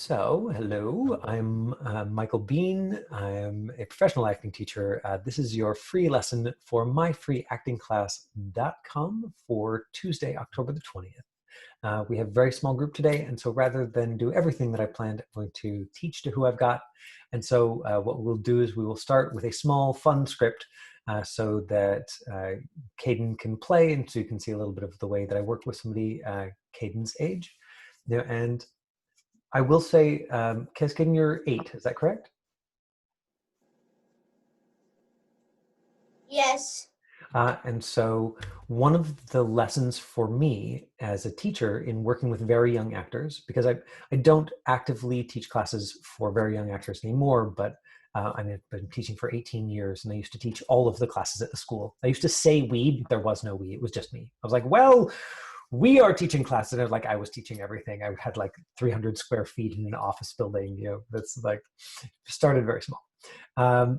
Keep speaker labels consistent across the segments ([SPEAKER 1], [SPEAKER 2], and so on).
[SPEAKER 1] So, hello, I'm Michael Bean. I'm a professional acting teacher. This is your free lesson for myfreeactingclass.com for Tuesday, October the 20th. We have a very small group today, and so rather than do everything that I planned, I'm going to teach to who I've got. And so what we'll do is we will start with a small, fun script so that Caden can play, and so you can see a little bit of the way that I work with somebody Caden's age. And I will say, Caden, you're 8, is that correct?
[SPEAKER 2] Yes.
[SPEAKER 1] And so one of the lessons for me as a teacher in working with very young actors, because I don't actively teach classes for very young actors anymore, but I've been teaching for 18 years, and I used to teach all of the classes at the school. I used to say we, but there was no we, it was just me. I was like, well, we are teaching classes, and I was teaching everything. I had like 300 square feet in an office building, that's like, started very small. But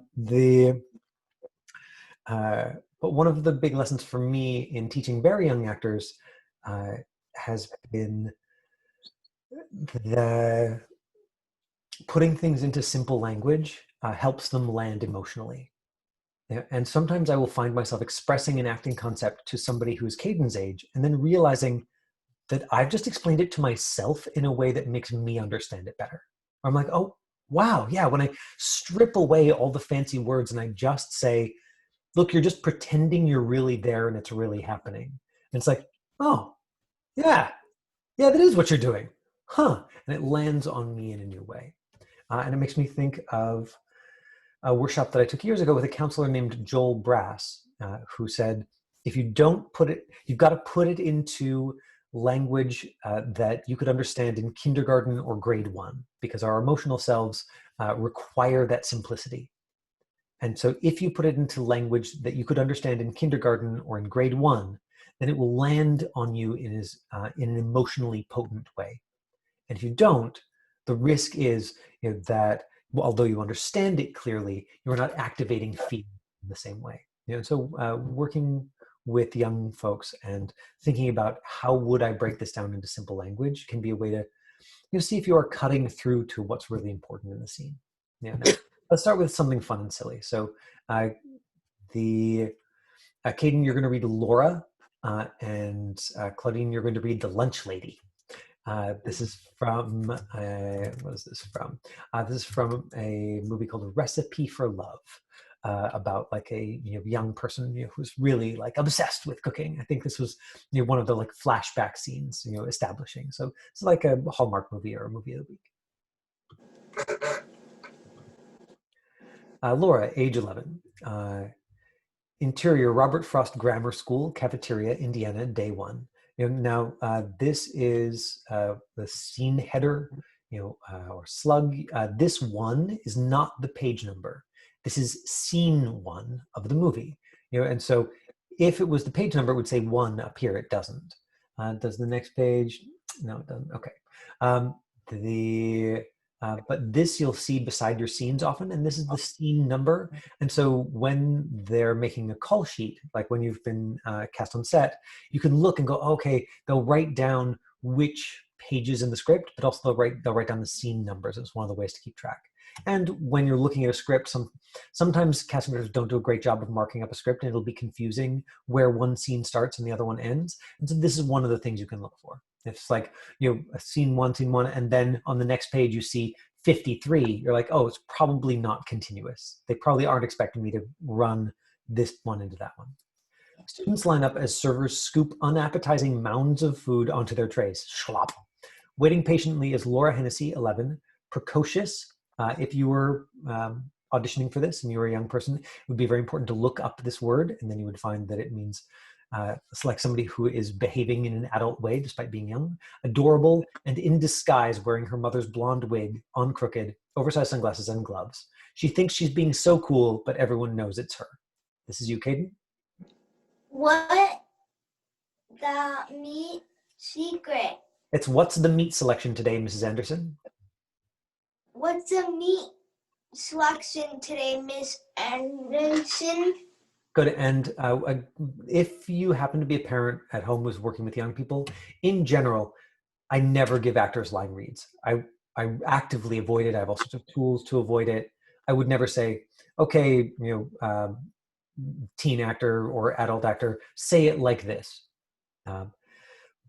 [SPEAKER 1] one of the big lessons for me in teaching very young actors has been the putting things into simple language helps them land emotionally. And sometimes I will find myself expressing an acting concept to somebody who's Caden's age, and then realizing that I've just explained it to myself in a way that makes me understand it better. I'm like, oh, wow, yeah, when I strip away all the fancy words and I just say, look, you're just pretending you're really there and it's really happening. And it's like, oh, yeah, that is what you're doing. Huh. And it lands on me in a new way. And it makes me think of a workshop that I took years ago with a counselor named Joel Brass, who said, if you don't put it, you've got to put it into language that you could understand in kindergarten or grade 1, because our emotional selves require that simplicity. And so if you put it into language that you could understand in kindergarten or in grade 1, then it will land on you in an emotionally potent way. And if you don't, the risk is that although you understand it clearly, you're not activating feeling in the same way. So working with young folks and thinking about how would I break this down into simple language can be a way to see if you are cutting through to what's really important in the scene. Now, let's start with something fun and silly. So Caden, you're going to read Laura, and Claudine, you're going to read The Lunch Lady. This is from, what is this from? This is from a movie called A Recipe for Love, about like a young person who's really like obsessed with cooking. I think this was one of the like flashback scenes establishing. So it's like a Hallmark movie or a movie of the week. Laura, age 11. Interior, Robert Frost Grammar School, Cafeteria, Indiana, day 1. Now, this is the scene header, or slug. This 1 is not the page number. This is scene 1 of the movie. And so if it was the page number, it would say 1 up here. It doesn't. Does the next page? No, it doesn't. Okay. But this you'll see beside your scenes often, and this is the scene number. And so when they're making a call sheet, like when you've been cast on set, you can look and go, okay, they'll write down which pages in the script, but also they'll write down the scene numbers. It's one of the ways to keep track. And when you're looking at a script, sometimes casting directors don't do a great job of marking up a script, and it'll be confusing where one scene starts and the other one ends. And so this is one of the things you can look for. It's like, a scene 1, and then on the next page you see 53. You're like, oh, it's probably not continuous. They probably aren't expecting me to run this one into that one. Students line up as servers scoop unappetizing mounds of food onto their trays. Schlop. Waiting patiently is Laura Hennessy, 11. Precocious. If you were auditioning for this and you were a young person, it would be very important to look up this word, and then you would find that it means it's like somebody who is behaving in an adult way despite being young. Adorable and in disguise, wearing her mother's blonde wig, on crooked, oversized sunglasses and gloves. She thinks she's being so cool, but everyone knows it's her. This is you, Caden.
[SPEAKER 2] What the meat secret?
[SPEAKER 1] It's what's the meat selection today, Mrs. Anderson?
[SPEAKER 2] What's the meat selection today, Miss Anderson?
[SPEAKER 1] Good. And if you happen to be a parent at home who's working with young people, in general, I never give actors line reads. I I actively avoid it. I have all sorts of tools to avoid it. I would never say, okay, teen actor or adult actor, say it like this. Um,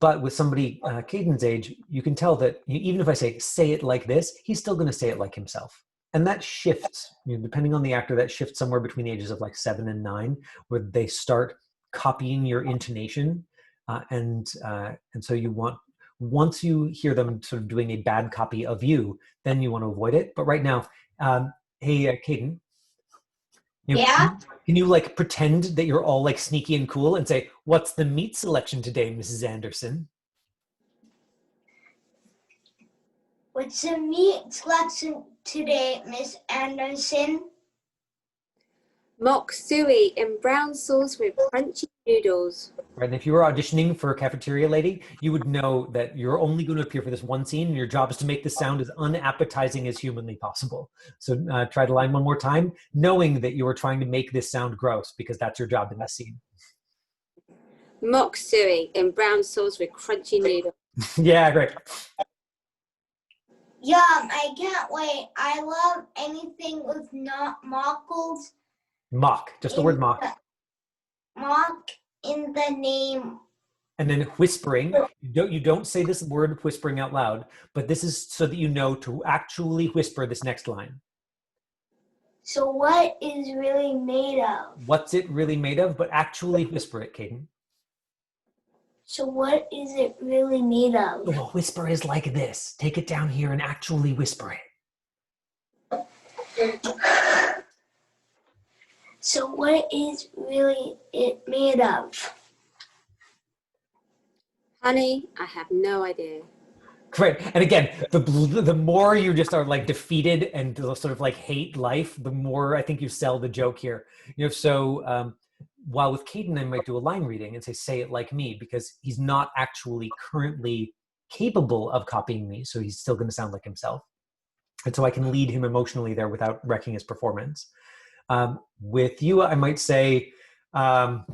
[SPEAKER 1] but with somebody Caden's age, you can tell that even if I say it like this, he's still going to say it like himself. And that shifts, depending on the actor, that shifts somewhere between the ages of like 7 and 9, where they start copying your intonation. And so once you hear them sort of doing a bad copy of you, then you want to avoid it. But right now, hey, Caden,
[SPEAKER 2] Yeah?
[SPEAKER 1] can you like pretend that you're all like sneaky and cool and say, "What's the meat selection today, Mrs. Anderson?"
[SPEAKER 2] What's the meat selection today, Miss Anderson?
[SPEAKER 3] Mock suey in brown sauce with crunchy noodles.
[SPEAKER 1] Right. And if you were auditioning for a cafeteria lady, you would know that you're only going to appear for this one scene, and your job is to make this sound as unappetizing as humanly possible. So try the line one more time, knowing that you are trying to make this sound gross, because that's your job in this scene.
[SPEAKER 3] Mock suey in brown sauce with crunchy noodles.
[SPEAKER 1] Yeah, great.
[SPEAKER 2] Yum, I can't wait. I love anything with not mockles.
[SPEAKER 1] Mock, just the word mock.
[SPEAKER 2] Mock in the name.
[SPEAKER 1] And then whispering. You don't say this word whispering out loud, but this is so that you know to actually whisper this next line.
[SPEAKER 2] So what is really made of?
[SPEAKER 1] What's it really made of? But actually whisper it, Caden.
[SPEAKER 2] So what is it really made of?
[SPEAKER 1] The whisper is like this. Take it down here and actually whisper it.
[SPEAKER 2] So what is really it made of?
[SPEAKER 3] Honey, I have no idea.
[SPEAKER 1] Great. And again, the more you just are like defeated and sort of like hate life, the more I think you sell the joke here. So while with Caden, I might do a line reading and say it like me, because he's not actually currently capable of copying me. So he's still going to sound like himself. And so I can lead him emotionally there without wrecking his performance. With you, I might say, try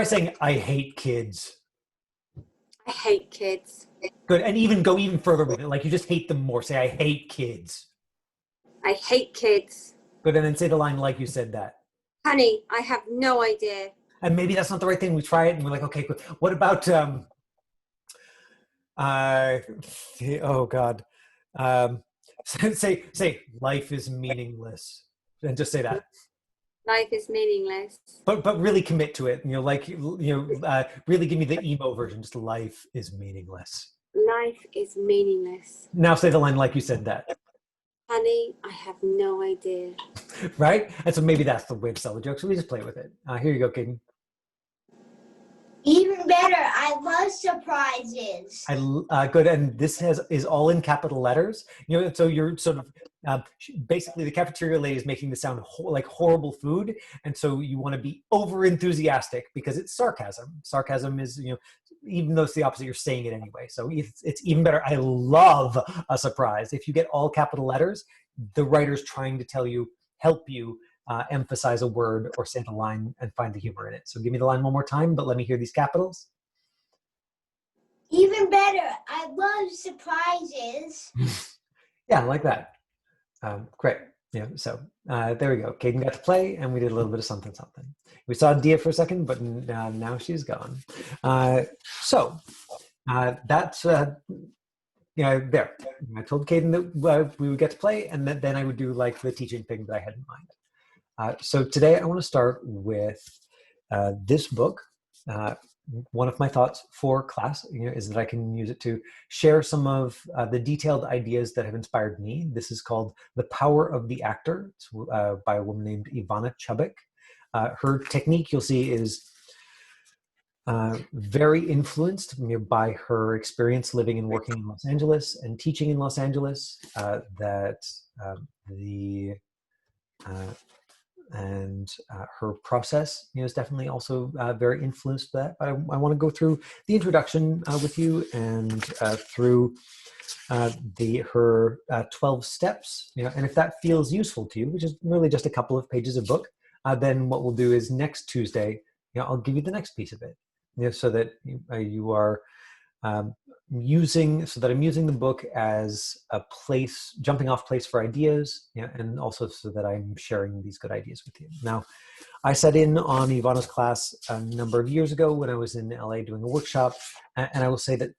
[SPEAKER 1] saying, "I hate kids."
[SPEAKER 3] I hate kids.
[SPEAKER 1] Good. And go even further with it. Like you just hate them more. Say, "I hate kids."
[SPEAKER 3] I hate kids.
[SPEAKER 1] Good. And then say the line like you said that.
[SPEAKER 3] Honey, I have no idea.
[SPEAKER 1] And maybe that's not the right thing. We try it and we're like, okay, good. What about, oh God. Say, life is meaningless. And just say that.
[SPEAKER 3] Life is meaningless.
[SPEAKER 1] But really commit to it. Really give me the emo version. Just life is meaningless.
[SPEAKER 3] Life is meaningless.
[SPEAKER 1] Now say the line like you said that.
[SPEAKER 3] Honey, I have no idea.
[SPEAKER 1] Right? And so maybe that's the way to sell the joke. So we just play with it. Here you go, Caden.
[SPEAKER 2] Even better, I love surprises.
[SPEAKER 1] Good, and this is all in capital letters. So you're sort of basically the cafeteria lady is making this sound like horrible food, and so you want to be over enthusiastic because it's sarcasm. Sarcasm is even though it's the opposite, you're saying it anyway. So it's even better. I love a surprise. If you get all capital letters, the writer's trying to help you emphasize a word or say the line and find the humor in it. So give me the line one more time, but let me hear these capitals.
[SPEAKER 2] Even better, I love surprises.
[SPEAKER 1] Yeah, like that. Great. So there we go. Caden got to play, and we did a little bit of something. We saw Dia for a second, but now she's gone. So that's there. I told Caden that we would get to play, and then I would do like the teaching thing that I had in mind. So today I want to start with this book. One of my thoughts for class is that I can use it to share some of the detailed ideas that have inspired me. This is called The Power of the Actor. It's by a woman named Ivana Chubbuck. Her technique, you'll see, is very influenced by her experience living and working in Los Angeles and teaching in Los Angeles. Her process is definitely also very influenced by that. But I want to go through the introduction with you and through her 12 steps. And if that feels useful to you, which is really just a couple of pages of book, then what we'll do is next Tuesday, I'll give you the next piece of it, so that you are so that I'm using the book as a place, jumping off place for ideas, and also so that I'm sharing these good ideas with you. Now, I sat in on Ivana's class a number of years ago when I was in LA doing a workshop, and I will say that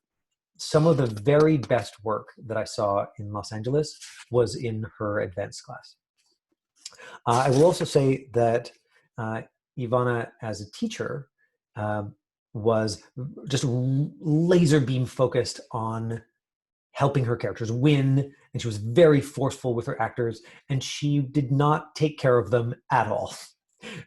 [SPEAKER 1] some of the very best work that I saw in Los Angeles was in her advanced class. I will also say that Ivana, as a teacher, was just laser beam focused on helping her characters win, and she was very forceful with her actors, and she did not take care of them at all,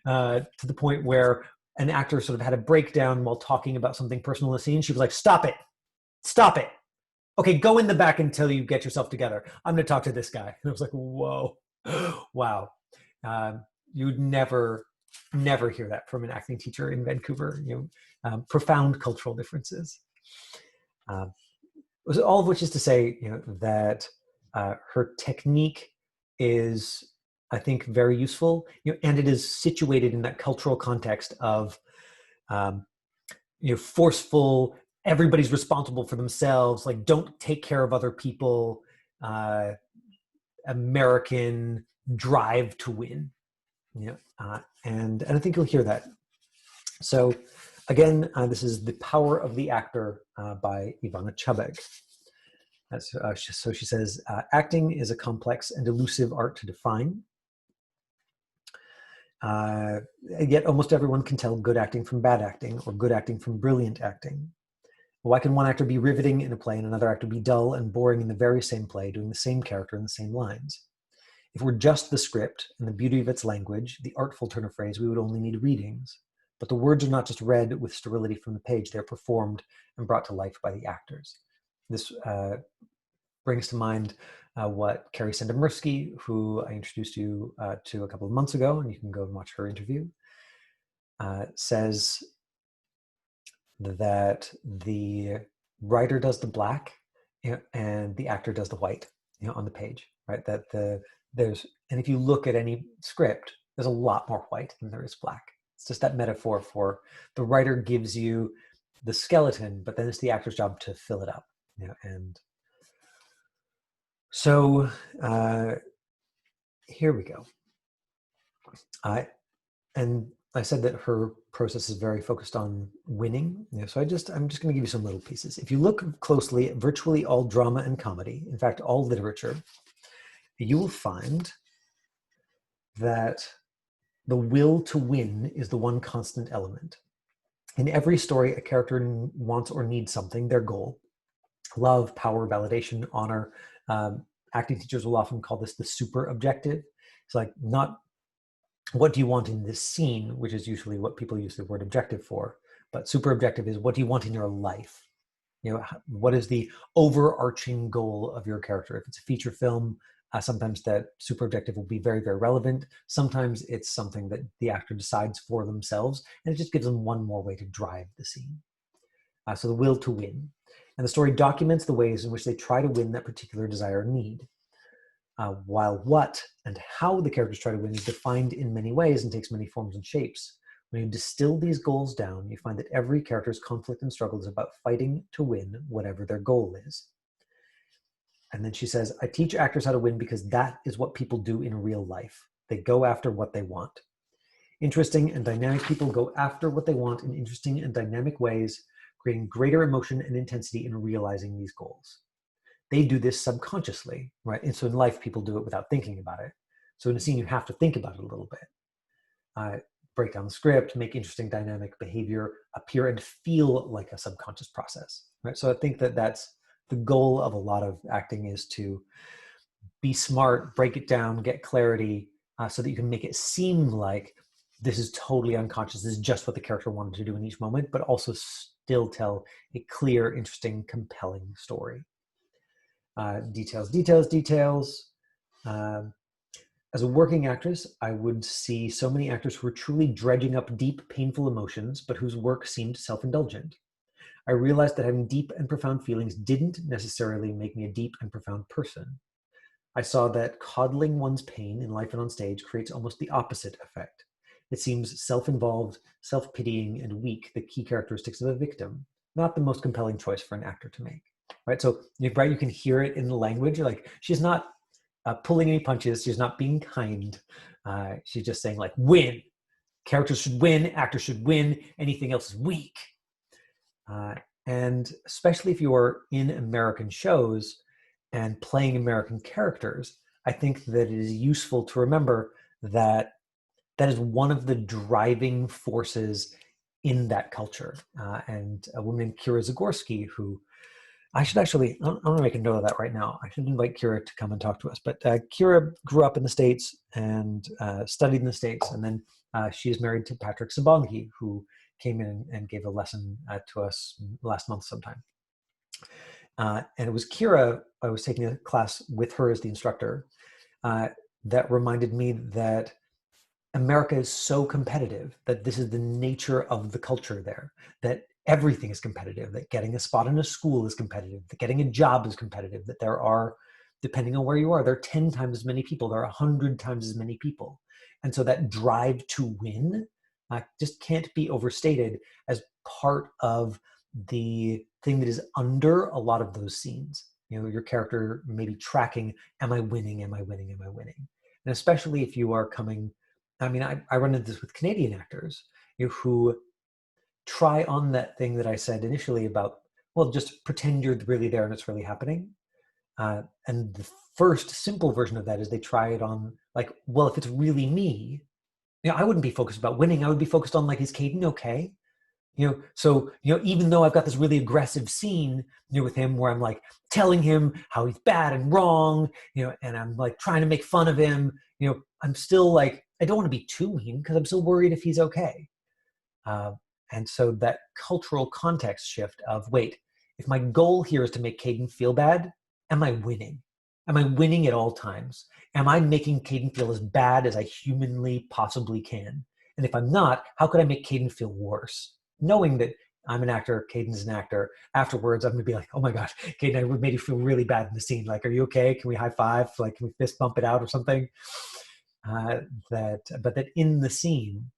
[SPEAKER 1] to the point where an actor sort of had a breakdown while talking about something personal in the scene. She was like, stop it, okay, go in the back until you get yourself together. I'm going to talk to this guy. And I was like, whoa, wow. You'd never hear that from an acting teacher in Vancouver. Profound cultural differences. All of which is to say, that her technique is, I think, very useful, and it is situated in that cultural context of, forceful. Everybody's responsible for themselves. Like, don't take care of other people. American drive to win. And I think you'll hear that. So, again, this is The Power of the Actor by Ivana Chubbuck. So she says, acting is a complex and elusive art to define. Yet almost everyone can tell good acting from bad acting, or good acting from brilliant acting. Why can one actor be riveting in a play and another actor be dull and boring in the very same play, doing the same character and the same lines? If we're just the script and the beauty of its language, the artful turn of phrase, we would only need readings. But the words are not just read with sterility from the page, they're performed and brought to life by the actors. This brings to mind what Carrie Sandemirsky, who I introduced you to a couple of months ago, and you can go and watch her interview, says that the writer does the black, and the actor does the white, on the page, right? And if you look at any script, there's a lot more white than there is black. It's just that metaphor for the writer gives you the skeleton, but then it's the actor's job to fill it up. And so here we go. And I said that her process is very focused on winning. So I'm just going to give you some little pieces. If you look closely at virtually all drama and comedy, in fact, all literature, you will find that the will to win is the one constant element. In every story, a character wants or needs something, their goal: love, power, validation, honor. Acting teachers will often call this the super objective. It's like, not what do you want in this scene, which is usually what people use the word objective for, but super objective is what do you want in your life? What is the overarching goal of your character? If it's a feature film, sometimes that super objective will be very, very relevant. Sometimes it's something that the actor decides for themselves, and it just gives them one more way to drive the scene. So the will to win. And the story documents the ways in which they try to win that particular desire or need. While what and how the characters try to win is defined in many ways and takes many forms and shapes. When you distill these goals down, you find that every character's conflict and struggle is about fighting to win whatever their goal is. And then she says, I teach actors how to win because that is what people do in real life. They go after what they want. Interesting and dynamic people go after what they want in interesting and dynamic ways, creating greater emotion and intensity in realizing these goals. They do this subconsciously, right? And so in life, people do it without thinking about it. So in a scene, you have to think about it a little bit. Break down the script, make interesting dynamic behavior appear and feel like a subconscious process, right? So I think that that's the goal of a lot of acting, is to be smart, break it down, get clarity, so that you can make it seem like this is totally unconscious. This is just what the character wanted to do in each moment, but also still tell a clear, interesting, compelling story. Details. As a working actress, I would see so many actors who were truly dredging up deep, painful emotions, but whose work seemed self-indulgent. I realized that having deep and profound feelings didn't necessarily make me a deep and profound person. I saw that coddling one's pain in life and on stage creates almost the opposite effect. It seems self-involved, self-pitying, and weak, the key characteristics of a victim. not the most compelling choice for an actor to make, right? So, right, you can hear it in the language. Like, she's not pulling any punches. She's not being kind. She's just saying, like, win. Characters should win. Actors should win. Anything else is weak. And especially if you are in American shows and playing American characters, I think that it is useful to remember that that is one of the driving forces in that culture. And a woman named Kira Zagorski, who I should actually, I'm going to make a note of that right now. I should invite Kira to come and talk to us. But Kira grew up in the States and studied in the States. And then she is married to Patrick Sabongi, who came in and gave a lesson to us last month sometime. And it was Kira, I was taking a class with her as the instructor, that reminded me that America is so competitive, that this is the nature of the culture there, that everything is competitive, that getting a spot in a school is competitive, that getting a job is competitive, that there are, depending on where you are, there are 10 times as many people, there are 100 times as many people. And so that drive to win just can't be overstated as part of the thing that is under a lot of those scenes. You know, your character may be tracking, am I winning, am I winning, am I winning? And especially if you are coming, I mean, I run into this with Canadian actors, you know, who try on that thing that I said initially about, well, just pretend you're really there and it's really happening. And the first simple version of that is they try it on, like, well, if it's really me, you know, I wouldn't be focused about winning. I would be focused on, like, is Caden okay? You know, so, you know, even though I've got this really aggressive scene, you know, with him where I'm like telling him how he's bad and wrong, you know, and I'm like trying to make fun of him, you know, I'm still like, I don't want to be too mean because I'm still worried if he's okay. And so that cultural context shift of, wait, if my goal here is to make Caden feel bad, am I winning? Am I winning at all times? Am I making Caden feel as bad as I humanly possibly can? And if I'm not, how could I make Caden feel worse? Knowing that I'm an actor, Caden's an actor, afterwards I'm gonna be like, oh my gosh, Caden, I made you feel really bad in the scene. Like, are you okay? Can we high five? Like, can we fist bump it out or something? But that in the scene,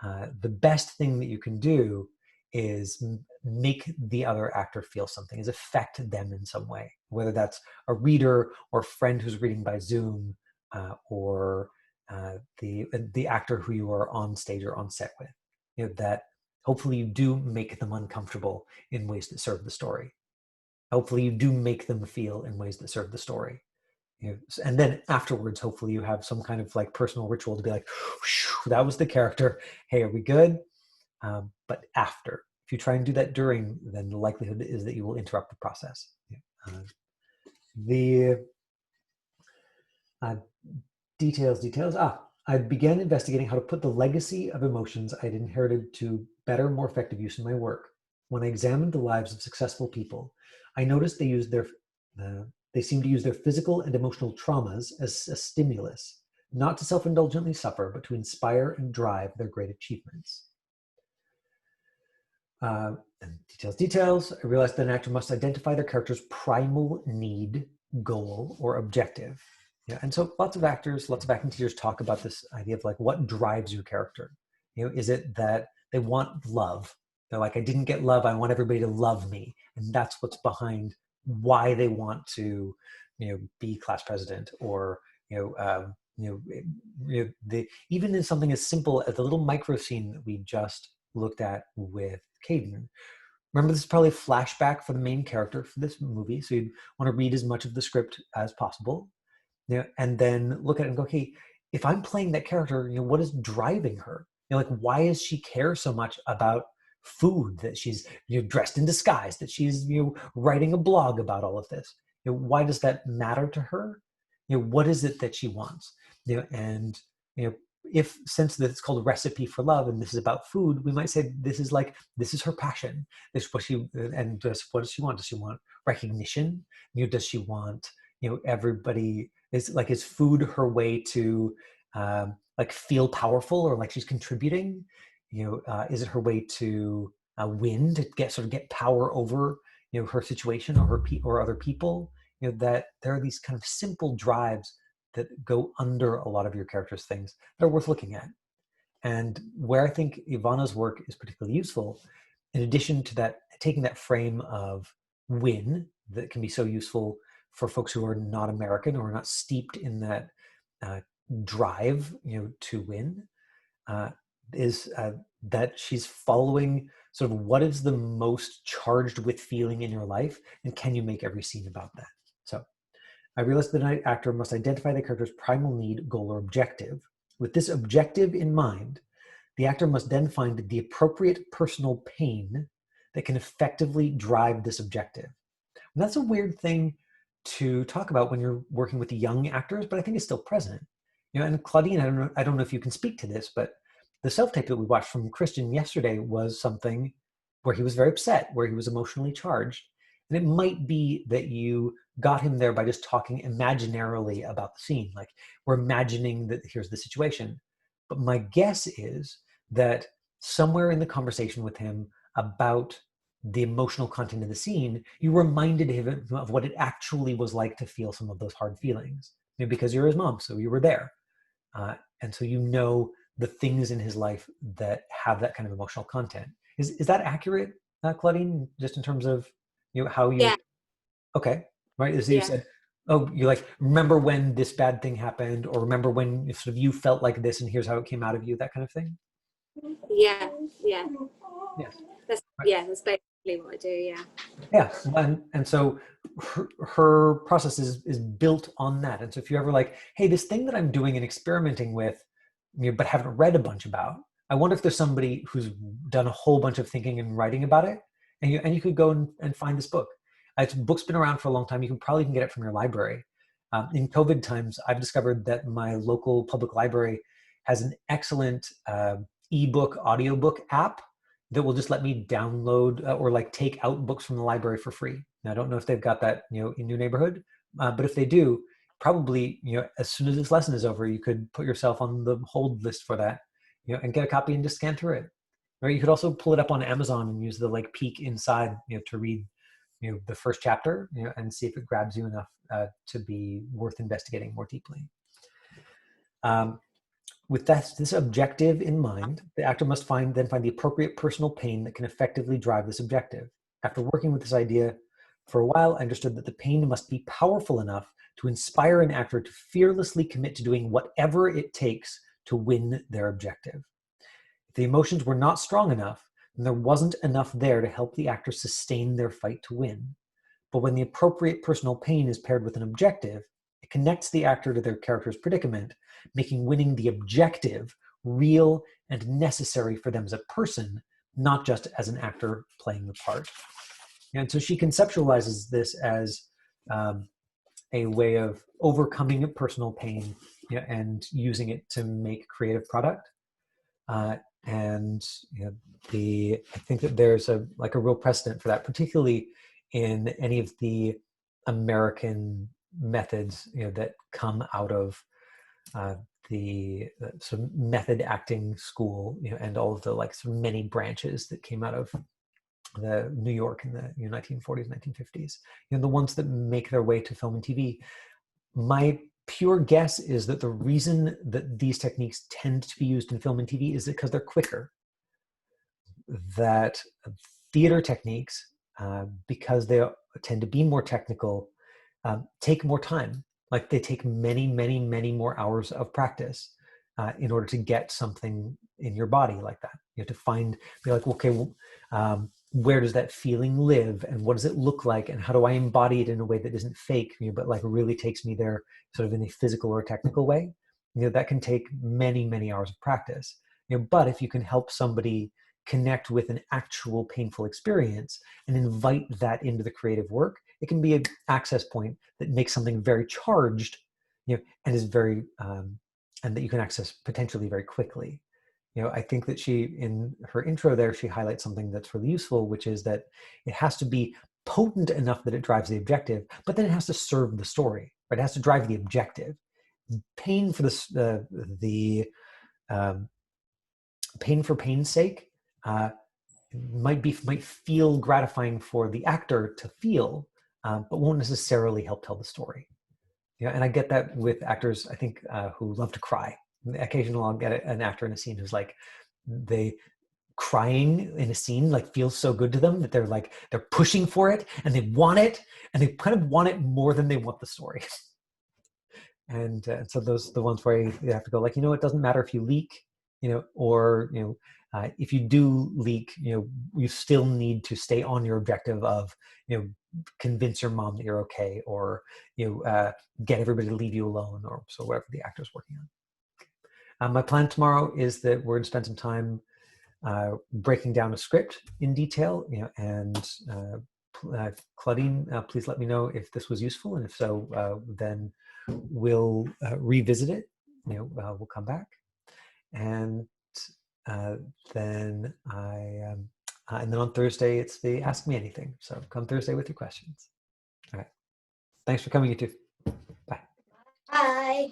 [SPEAKER 1] the best thing that you can do is make the other actor feel something, is affect them in some way, whether that's a reader or a friend who's reading by Zoom, or the actor who you are on stage or on set with. You know, that hopefully you do make them uncomfortable in ways that serve the story. Hopefully you do make them feel in ways that serve the story. You know, and then afterwards, hopefully you have some kind of like personal ritual to be like, that was the character. Hey, are we good? But after, if you try and do that during, then the likelihood is that you will interrupt the process. The details. I began investigating how to put the legacy of emotions I had inherited to better, more effective use in my work. When I examined the lives of successful people, I noticed they seem to use their physical and emotional traumas as a stimulus, not to self-indulgently suffer, but to inspire and drive their great achievements. And details. I realized that an actor must identify their character's primal need, goal, or objective. Yeah, and so lots of actors, lots of acting teachers talk about this idea of like, what drives your character? You know, is it that they want love? They're like, I didn't get love. I want everybody to love me, and that's what's behind why they want to, you know, be class president, or even in something as simple as the little micro scene that we just looked at with Caden. Remember, this is probably a flashback for the main character for this movie, so you'd want to read as much of the script as possible, you know, and then look at it and go, hey, if I'm playing that character, you know, what is driving her? You know, like, why does she care so much about food, that she's, you know, dressed in disguise, that she's, you know, writing a blog about all of this? You know, why does that matter to her? You know, what is it that she wants? You know, and, you know, if, since it's called a recipe for love and this is about food, we might say this is her passion. This is what she, and what does she want? Does she want recognition? You know, does she want, you know, everybody, is food her way to like feel powerful, or like she's contributing? You know, is it her way to win, to get power over, you know, her situation or or other people? You know, that there are these kind of simple drives that go under a lot of your character's things that are worth looking at. And where I think Ivana's work is particularly useful, in addition to that taking that frame of win that can be so useful for folks who are not American or are not steeped in that drive, to win, is that she's following sort of what is the most charged with feeling in your life, and can you make every scene about that? So I realized that an actor must identify the character's primal need, goal, or objective. With this objective in mind, the actor must then find the appropriate personal pain that can effectively drive this objective. And that's a weird thing to talk about when you're working with young actors, but I think it's still present. And Claudine, I don't know if you can speak to this, but the self-tape that we watched from Christian yesterday was something where he was very upset, where he was emotionally charged. And it might be that you got him there by just talking imaginarily about the scene. Like, we're imagining that here's the situation. But my guess is that somewhere in the conversation with him about the emotional content of the scene, you reminded him of what it actually was like to feel some of those hard feelings. Because you're his mom, so you were there. And so the things in his life that have that kind of emotional content. Is that accurate, Claudine? Just in terms of how you?
[SPEAKER 3] Yeah.
[SPEAKER 1] Okay, right. As you
[SPEAKER 3] Yeah.
[SPEAKER 1] said, oh, you like remember when this bad thing happened, or remember when sort of you felt like this, and here's how it came out of you. That kind of thing.
[SPEAKER 3] Yeah. Yeah.
[SPEAKER 1] Yes.
[SPEAKER 3] That's
[SPEAKER 1] Right.
[SPEAKER 3] that's basically what I do. Yeah.
[SPEAKER 1] Yeah, and so her process is built on that. And so if you're ever like, hey, this thing that I'm doing and experimenting with, but haven't read a bunch about, I wonder if there's somebody who's done a whole bunch of thinking and writing about it, and you could go and find this book. It's book's been around for a long time. You can probably get it from your library. In COVID times, I've discovered that my local public library has an excellent ebook audiobook app that will just let me download or like take out books from the library for free. Now, I don't know if they've got that, in your neighborhood, but if they do, probably, as soon as this lesson is over, you could put yourself on the hold list for that, and get a copy and just scan through it. Or you could also pull it up on Amazon and use the like peek inside, to read, the first chapter, and see if it grabs you enough to be worth investigating more deeply. With this objective in mind, the actor must then find the appropriate personal pain that can effectively drive this objective. After working with this idea for a while, I understood that the pain must be powerful enough to inspire an actor to fearlessly commit to doing whatever it takes to win their objective. If the emotions were not strong enough, then there wasn't enough there to help the actor sustain their fight to win. But when the appropriate personal pain is paired with an objective, it connects the actor to their character's predicament, making winning the objective real and necessary for them as a person, not just as an actor playing the part. And so she conceptualizes this as a way of overcoming a personal pain, and using it to make creative product. And I think that there's a real precedent for that, particularly in any of the American methods that come out of the sort of method acting school, and all of the sort of many branches that came out of the New York in the 1940s, 1950s, the ones that make their way to film and TV. My pure guess is that the reason that these techniques tend to be used in film and TV is because they're quicker. That theater techniques, because they tend to be more technical, take more time. Like they take many, many, many more hours of practice in order to get something in your body like that. You have to be like, okay, well, where does that feeling live, and what does it look like, and how do I embody it in a way that isn't fake, but like really takes me there sort of in a physical or technical way. That can take many, many hours of practice. But if you can help somebody connect with an actual painful experience and invite that into the creative work, it can be an access point that makes something very charged, and is very, and that you can access potentially very quickly. I think that she, in her intro there, she highlights something that's really useful, which is that it has to be potent enough that it drives the objective, but then it has to serve the story, right? It has to drive the objective. Pain for the pain for pain's sake might feel gratifying for the actor to feel, but won't necessarily help tell the story. And I get that with actors, I think, who love to cry. Occasionally I'll get an actor in a scene who's like, they crying in a scene like feels so good to them that they're pushing for it and they want it, and they kind of want it more than they want the story. And so those are the ones where you have to go like, it doesn't matter if you leak, or if you do leak, you still need to stay on your objective of convince your mom that you're okay, or get everybody to leave you alone, or so whatever the actor's working on. My plan tomorrow is that we're going to spend some time breaking down a script in detail, and Claudine, please let me know if this was useful, and if so, then we'll revisit it. We'll come back, and then and then on Thursday it's the Ask Me Anything. So come Thursday with your questions. All right. Thanks for coming, you two. Bye.
[SPEAKER 2] Bye.